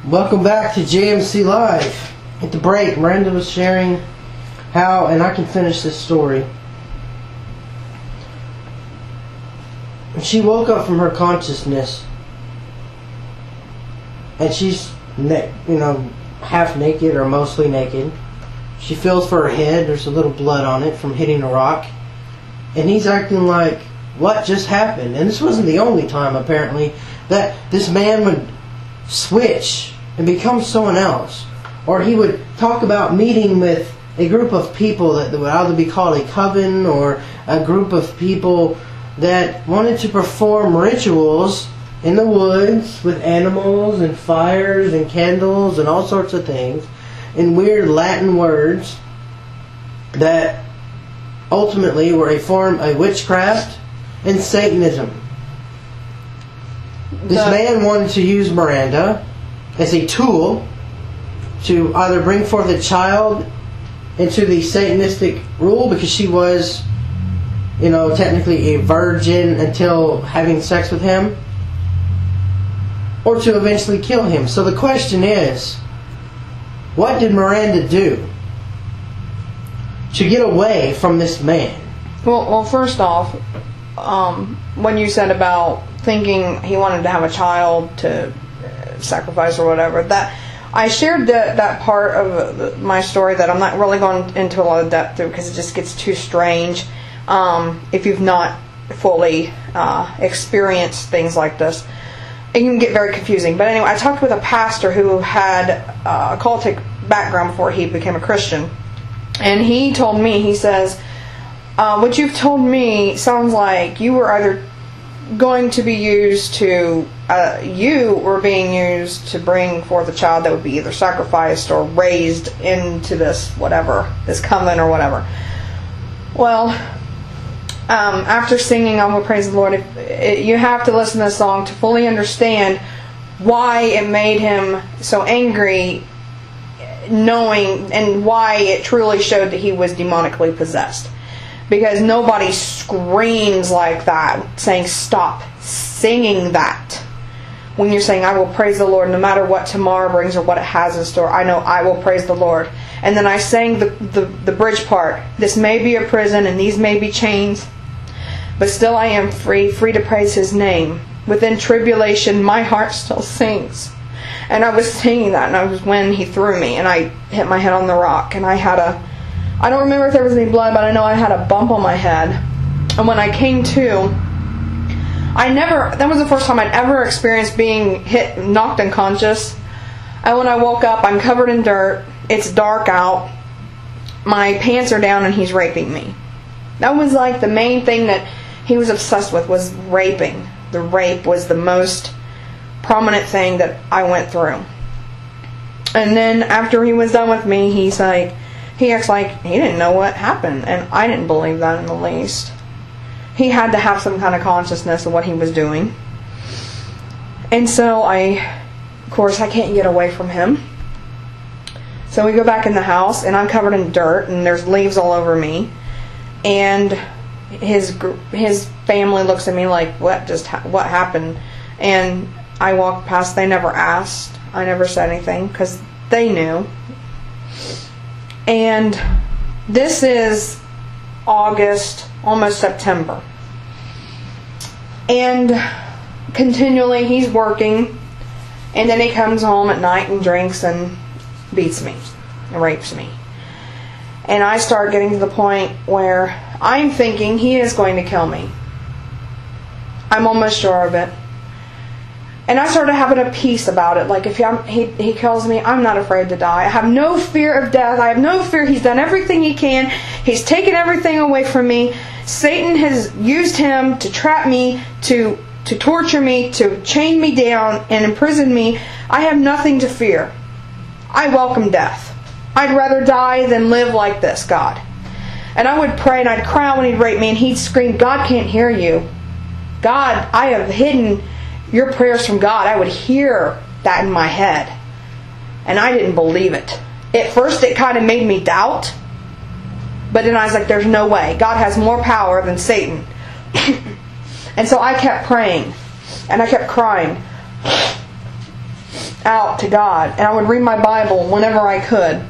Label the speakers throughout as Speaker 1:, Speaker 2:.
Speaker 1: Welcome back to JMC Live. At the break, Miranda was sharing how, and I can finish this story. She woke up from her consciousness, and she's, half naked or mostly naked. She feels for her head. There's a little blood on it from hitting a rock, and he's acting like, what just happened? And this wasn't the only time, apparently, that this man would switch and become someone else. Or he would talk about meeting with a group of people that would either be called a coven or a group of people that wanted to perform rituals in the woods with animals and fires and candles and all sorts of things in weird Latin words that ultimately were a form of witchcraft and Satanism. This man wanted to use Miranda as a tool to either bring forth a child into the Satanistic rule, because she was, technically a virgin until having sex with him, or to eventually kill him. So the question is, what did Miranda do to get away from this man?
Speaker 2: Well, first off, when you said about thinking he wanted to have a child to sacrifice or whatever, that I shared that part of my story that I'm not really going into a lot of depth through because it just gets too strange if you've not fully experienced things like this. It can get very confusing. But anyway, I talked with a pastor who had a cultic background before he became a Christian, and he told me, he says, what you've told me sounds like you were either going to be used to, you were being used to bring forth a child that would be either sacrificed or raised into this whatever, this coven or whatever. Well, after singing I Will Praise the Lord, you have to listen to this song to fully understand why it made him so angry, knowing, and why it truly showed that he was demonically possessed. Because nobody screams like that, saying stop singing that. When you're saying I will praise the Lord no matter what tomorrow brings or what it has in store, I know I will praise the Lord. And then I sang the bridge part. This may be a prison and these may be chains, but still I am free to praise His name. Within tribulation my heart still sings. And I was singing that, and it was when he threw me and I hit my head on the rock, and I don't remember if there was any blood, but I know I had a bump on my head. And when I came to, that was the first time I'd ever experienced being knocked unconscious. And when I woke up, I'm covered in dirt. It's dark out. My pants are down and he's raping me. That was like the main thing that he was obsessed with, was raping. The rape was the most prominent thing that I went through. And then after he was done with me, he acts like he didn't know what happened, and I didn't believe that in the least. He had to have some kind of consciousness of what he was doing. And so of course I can't get away from him. So we go back in the house, and I'm covered in dirt, and there's leaves all over me. And his family looks at me like, what happened? And I walked past. They never asked. I never said anything because they knew. And this is August, almost September. And continually he's working, and then he comes home at night and drinks and beats me and rapes me. And I start getting to the point where I'm thinking he is going to kill me. I'm almost sure of it. And I started having a peace about it. Like, if he kills me, I'm not afraid to die. I have no fear of death. I have no fear. He's done everything he can. He's taken everything away from me. Satan has used him to trap me, to torture me, to chain me down and imprison me. I have nothing to fear. I welcome death. I'd rather die than live like this, God. And I would pray and I'd cry out when he'd rape me, and he'd scream, God can't hear you. God, I have hidden your prayers from God. I would hear that in my head, and I didn't believe it. At first it kind of made me doubt, but then I was like, there's no way. God has more power than Satan. And so I kept praying, and I kept crying. out to God. And I would read my Bible whenever I could.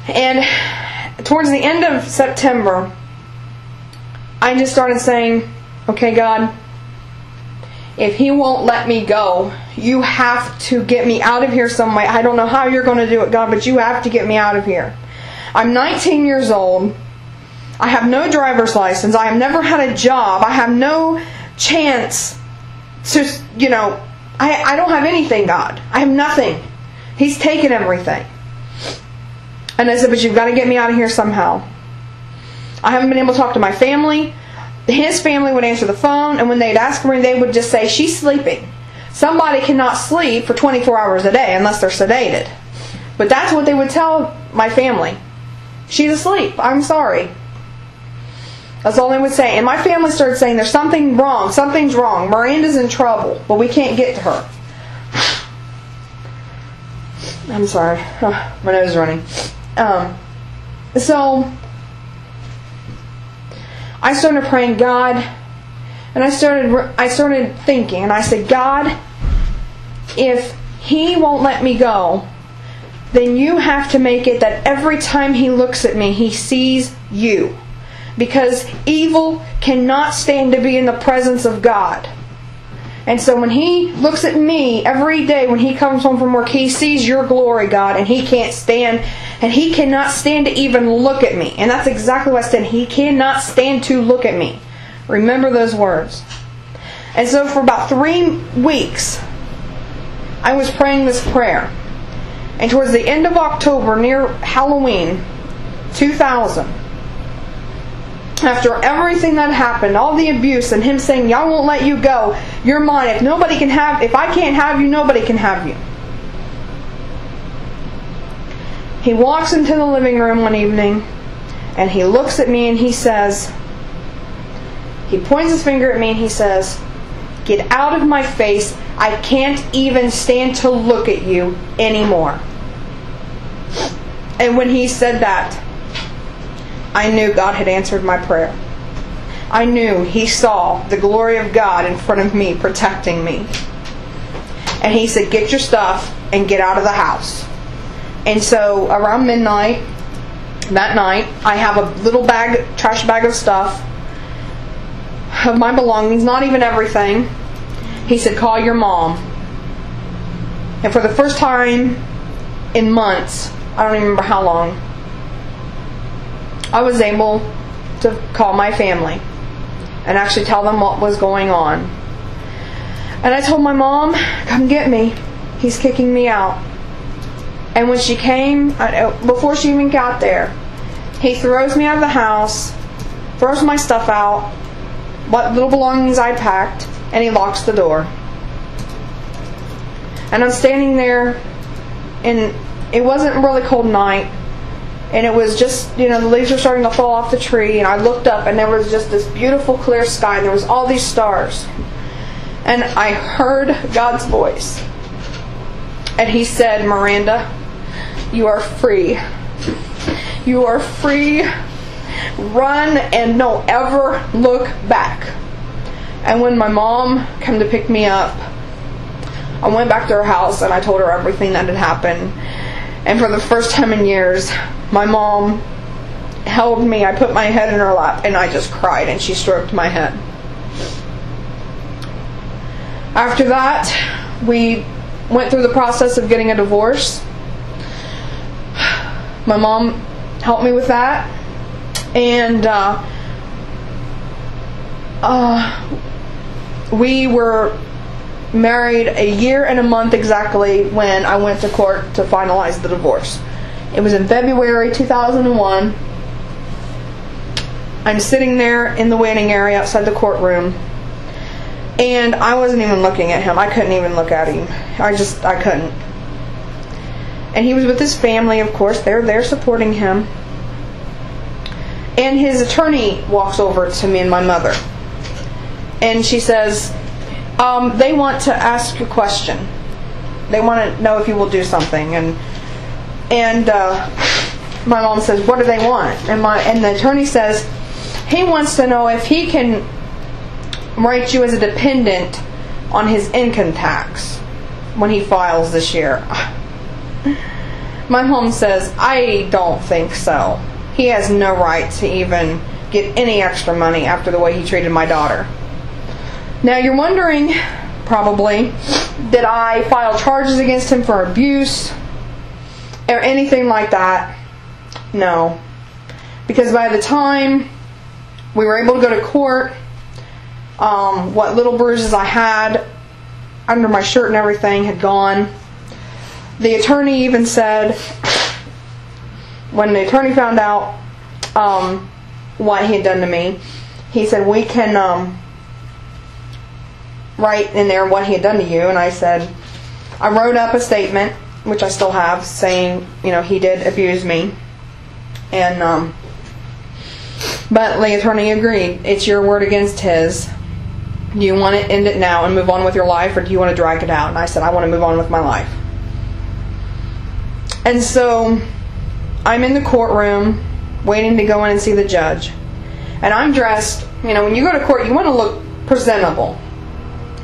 Speaker 2: And towards the end of September, I just started saying, okay, God, if He won't let me go, you have to get me out of here some way. I don't know how you're going to do it, God, but you have to get me out of here. I'm 19 years old. I have no driver's license. I have never had a job. I have no chance to, I don't have anything, God. I have nothing. He's taken everything. And I said, but you've got to get me out of here somehow. I haven't been able to talk to my family. His family would answer the phone, and when they'd ask me, they would just say, she's sleeping. Somebody cannot sleep for 24 hours a day unless they're sedated. But that's what they would tell my family. She's asleep. I'm sorry. That's all they would say. And my family started saying, there's something wrong. Something's wrong. Miranda's in trouble, but we can't get to her. I'm sorry. Oh, my nose is running. So I started praying, God, and I started thinking, and I said, God, if He won't let me go, then you have to make it that every time He looks at me, He sees you. Because evil cannot stand to be in the presence of God. And so when He looks at me every day when He comes home from work, He sees your glory, God, and He can't stand, and He cannot stand to even look at me. And that's exactly what I said. He cannot stand to look at me. Remember those words. And so for about 3 weeks, I was praying this prayer. And towards the end of October, near Halloween 2000, after everything that happened, all the abuse, and him saying, "I won't let you go. You're mine. If I can't have you, nobody can have you." He walks into the living room one evening, and he looks at me and he says, he points his finger at me and he says, "Get out of my face. I can't even stand to look at you anymore." And when he said that, I knew God had answered my prayer. I knew He saw the glory of God in front of me, protecting me. And He said, "Get your stuff and get out of the house." And so around midnight that night, I have a little trash bag of stuff, of my belongings, not even everything. He said, "Call your mom." And for the first time in months, I don't even remember how long, I was able to call my family and actually tell them what was going on. And I told my mom, "Come get me. He's kicking me out." And when she came, before she even got there, he throws me out of the house, throws my stuff out, what little belongings I packed, and he locks the door. And I'm standing there, and it wasn't a really cold night. And it was just, the leaves were starting to fall off the tree. And I looked up and there was just this beautiful clear sky. And there was all these stars. And I heard God's voice. And He said, "Miranda, you are free. You are free. Run and don't ever look back." And when my mom came to pick me up, I went back to her house and I told her everything that had happened. And for the first time in years, my mom held me. I put my head in her lap and I just cried, and she stroked my head. After that, we went through the process of getting a divorce. My mom helped me with that. And we were married a year and a month exactly when I went to court to finalize the divorce. It was in February 2001. I'm sitting there in the waiting area outside the courtroom, and I wasn't even looking at him. I couldn't even look at him. I couldn't. And he was with his family, of course. They're there supporting him. And his attorney walks over to me and my mother. And she says, "They want to ask you a question. They want to know if you will do something." And my mom says, "What do they want?" And the attorney says, he wants to know if he can write you as a dependent on his income tax when he files this year. My mom says, I don't think so. He has no right to even get any extra money after the way he treated my daughter. Now you're wondering, probably, did I file charges against him for abuse or anything like that? No. Because by the time we were able to go to court, what little bruises I had under my shirt and everything had gone. The attorney even said, when the attorney found out what he had done to me, he said, we can write in there what he had done to you. And I said, I wrote up a statement, which I still have, saying, he did abuse me. And but the attorney agreed. It's your word against his. Do you want to end it now and move on with your life, or do you want to drag it out? And I said, I want to move on with my life. And so I'm in the courtroom waiting to go in and see the judge. And I'm dressed, when you go to court, you want to look presentable.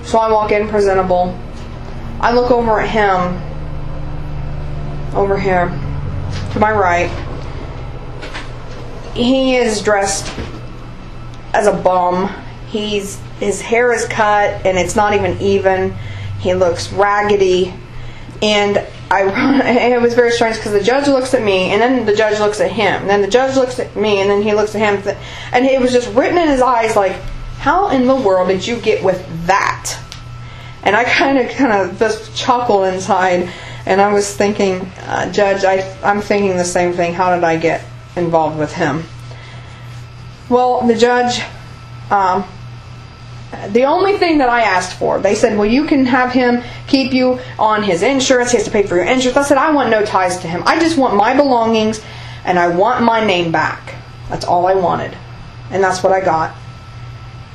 Speaker 2: So I walk in presentable. I look over at him, over here, to my right. He is dressed as a bum. His hair is cut and it's not even. He looks raggedy. And it was very strange because the judge looks at me and then the judge looks at him. And then the judge looks at me and then he looks at him. And it was just written in his eyes like, how in the world did you get with that? And I kind of just chuckled inside. And I was thinking, Judge, I'm thinking the same thing. How did I get involved with him? Well, the judge, the only thing that I asked for, they said, well, you can have him keep you on his insurance. He has to pay for your insurance. I said, I want no ties to him. I just want my belongings and I want my name back. That's all I wanted. And that's what I got.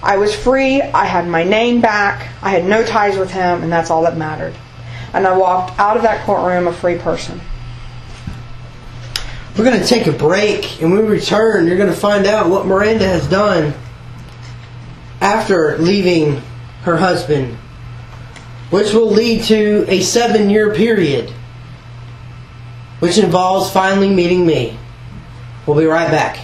Speaker 2: I was free. I had my name back. I had no ties with him, and that's all that mattered. And I walked out of that courtroom a free person.
Speaker 1: We're going to take a break, and when we return, you're going to find out what Miranda has done after leaving her husband, which will lead to a 7-year period, which involves finally meeting me. We'll be right back.